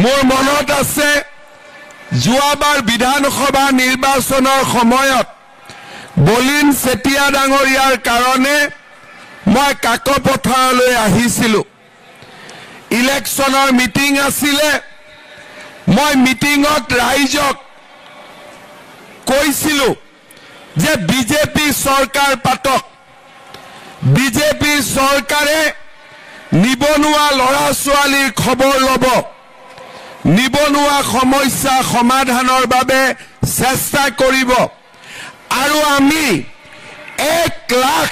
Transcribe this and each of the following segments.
মোৰ মনত আছে যোৱাবাৰ বিধানসভা নিৰ্বাচনৰ সময়ত বলিন চেতিয়া ডাঙৰীয়াৰ কাৰণে মই কাকপথাৰলৈ আহিছিলোঁ। ইলেকশ্যনৰ মিটিং আছিলে। মই মিটিঙত ৰাইজক কৈছিলোঁ যে বিজেপি চৰকাৰ পাতক। বিজেপি চৰকাৰে নিবনুৱা ল'ৰা ছোৱালীৰ খবৰ ল'ব, নিবনুৱা সমস্যা সমাধানৰ বাবে চেষ্টা কৰিব আৰু আমি 1 লাখ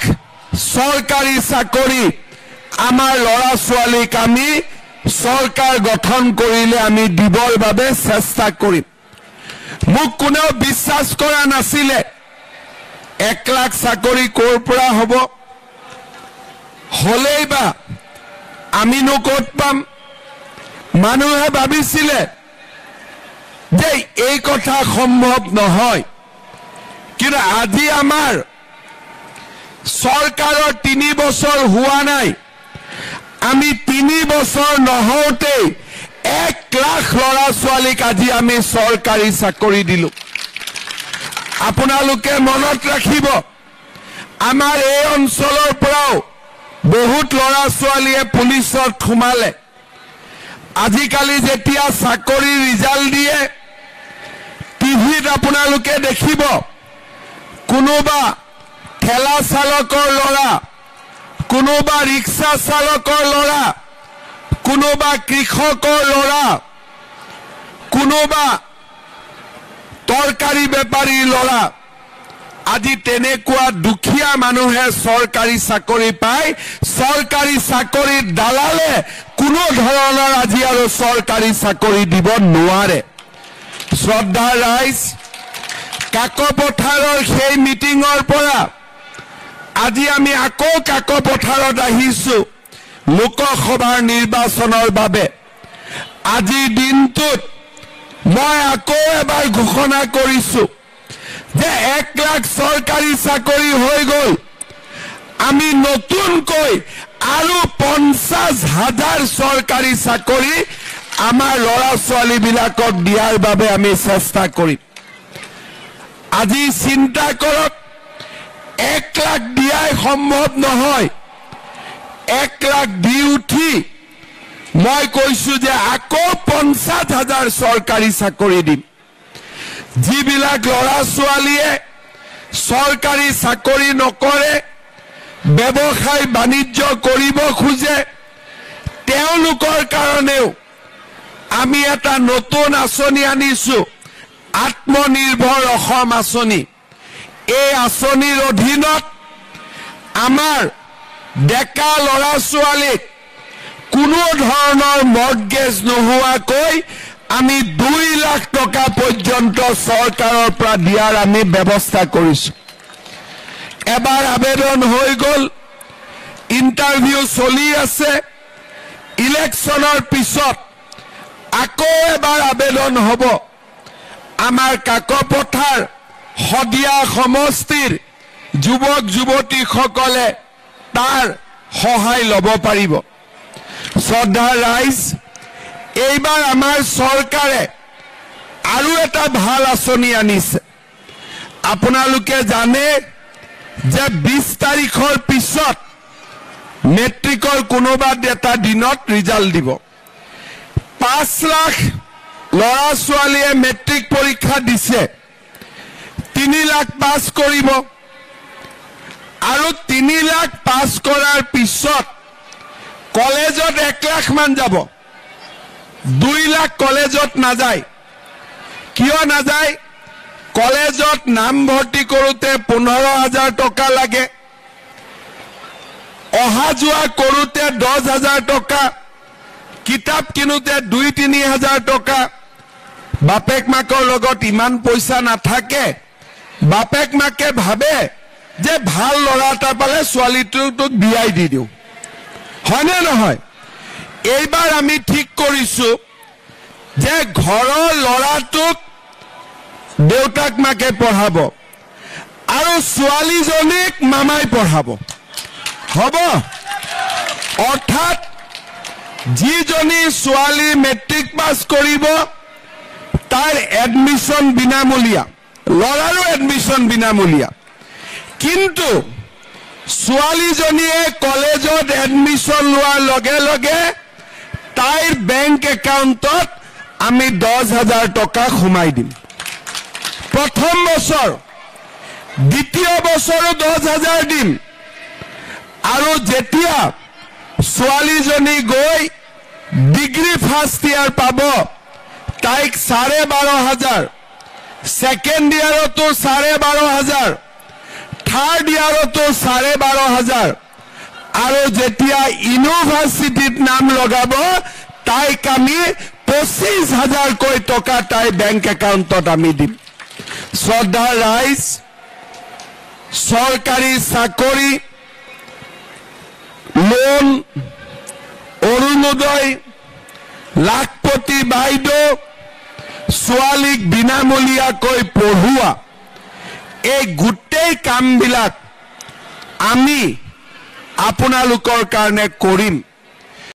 চৰকাৰী চাকৰি আমাৰ ল'ৰা ছোৱালীক আমি চৰকাৰ গঠন কৰিলে আমি দিবৰ বাবে চেষ্টা কৰিম। মোক কোনেও বিশ্বাস কৰা নাছিলে 1 লাখ চাকৰি ক'ৰ পৰা হ'ব, হলেই বা আমিনো ক'ত পাম। মানুহে ভাবিছিলে যে এই কথা সম্ভৱ নহয়, কিন্তু আজি আমাৰ চৰকাৰৰ 3 বছৰ হোৱা নাই। আমি 3 বছৰ নহওঁতেই 1 লাখ ল'ৰা ছোৱালীক আজি আমি চৰকাৰী চাকৰি দিলো। আপোনালোকে মনত ৰাখিব, আমাৰ এই অঞ্চলৰ পৰাও বহুত ল'ৰা ছোৱালীয়ে পুলিচত সোমালে। আজিকালি যেতিয়া চাকৰি ৰিজাল্ট দিয়ে টিভিত আপোনালোকে দেখিব কোনোবা ঠেলা চালকৰ ল'ৰা, কোনোবা ৰিক্সা চালকৰ ল'ৰা, কোনোবা কৃষকৰ ল'ৰা, কোনোবা তৰকাৰী বেপাৰীৰ ল'ৰা। আজি তেনেকুৱা দুখীয়া মানুহে চৰকাৰী চাকৰি পায়। চৰকাৰী চাকৰিৰ দালালে কোনো ধৰণৰ আজি আৰু চৰকাৰী চাকৰি দিব নোৱাৰে। শ্ৰদ্ধা ৰাইজ, কাকপথাৰৰ সেই মিটিঙৰ পৰা আজি আমি আকৌ কাকপথাৰত আহিছো লোকসভাৰ নিৰ্বাচনৰ বাবে। আজিৰ দিনটোত মই আকৌ এবাৰ ঘোষণা কৰিছো যে 1 লাখ চৰকাৰী চাকৰি হৈ গ'ল। আমি নতুনকৈ আৰু 50,000 চৰকাৰী চাকৰি আমাৰ ল'ৰা ছোৱালীবিলাকক দিয়াৰ বাবে আমি চেষ্টা কৰিম। আজি চিন্তা কৰক, 1 লাখ দিয়াই সম্ভৱ নহয়। 1 লাখ দি উঠি মই কৈছো যে আকৌ 50,000 চৰকাৰী চাকৰি দিম। যিবিলাক ল'ৰা ছোৱালীয়ে চৰকাৰী চাকৰি নকৰে, ব্যৱসায় বাণিজ্য কৰিব খোজে, তেওঁলোকৰ কাৰণেও আমি এটা নতুন আঁচনি আনিছো, আত্মনিৰ্ভৰ অসম আঁচনি। এই আঁচনিৰ অধীনত আমাৰ ডেকা ল'ৰা ছোৱালীক কোনো ধৰণৰ মৰ্টগেজ নোহোৱাকৈ আমি 2 লাখ টকা পৰ্যন্ত চৰকাৰৰ পৰা দিয়াৰ আমি ব্যৱস্থা কৰিছো। এবাৰ আবেদন হৈ গ'ল, ইণ্টাৰভিউ চলি আছে। ইলেকশ্যনৰ পিছত আকৌ এবাৰ আবেদন হ'ব। আমাৰ কাকপথাৰ শদিয়া সমষ্টিৰ যুৱক যুৱতীসকলে তাৰ সহায় ল'ব পাৰিব। শ্ৰদ্ধা ৰাইজ, এইবাৰ আমাৰ চৰকাৰে আৰু এটা ভাল আঁচনি আনিছে। আপোনালোকে জানে যে 20 তাৰিখৰ পিছত মেট্ৰিকৰ কোনোবা এটা দিনত ৰিজাল্ট দিব। 5 লাখ ল'ৰা ছোৱালীয়ে মেট্ৰিক পৰীক্ষা দিছে, 3 লাখ পাছ কৰিব আৰু 3 লাখ পাছ কৰাৰ পিছত কলেজত 1 লাখ মান যাব। 2 লাখ কলেজত নাযায়। কিয় নাযায়? কলেজত নাম ভৰ্তি কৰোঁতে 15,000 টকা লাগে, অহা যোৱা কৰোঁতে 10,000 টকা, কিতাপ কিনোতে 2-3 হাজাৰ টকা। বাপেক মাকৰ লগত ইমান পইচা নাথাকে। বাপেক মাকে ভাবে যে ভাল ল'ৰা এটা পালে ছোৱালীটোক বিয়াই দি দিওঁ, হয়নে নহয়? এইবাৰ আমি ঠিক কৰিছো যে ঘৰৰ ল'ৰাটোক দেউতাক মাকে পঢ়াব আৰু ছোৱালীজনীক মামাই পঢ়াব। হ'ব? অৰ্থাৎ যিজনী ছোৱালী মেট্ৰিক পাছ কৰিব তাৰ এডমিশন বিনামূলীয়া, লৰাৰো এডমিশন বিনামূলীয়া। কিন্তু ছোৱালীজনীয়ে কলেজত এডমিশন লোৱাৰ লগে লগে তাইৰ বেংক একাউণ্টত আমি 10,000 টকা সোমাই দিম প্ৰথম বছৰ, দ্বিতীয় বছৰো 10,000 দিম। আৰু যেতিয়া ছোৱালীজনী গৈ ডিগ্ৰী ফাৰ্ষ্ট ইয়াৰ পাব তাইক 12,500, সেকেন্ড ইয়াৰতো 12,500, থাৰ্ড ইয়াৰতো 12,500, আৰু যেতিয়া ইউনিভাৰ্চিটিত নাম লগাব তাইক আমি 25,000 কৈ টকা তাই বেংক একাউণ্টত আমি দিম। শ্ৰদ্ধা ৰাইজ, চৰকাৰী চাকৰি, লোন, অৰুণোদয়, লাখপতি বাইদেউ, ছোৱালীক বিনামূলীয়াকৈ পঢ়োৱা, এই গোটেই কামবিলাক আমি আপোনালোকৰ কাৰণে কৰিম।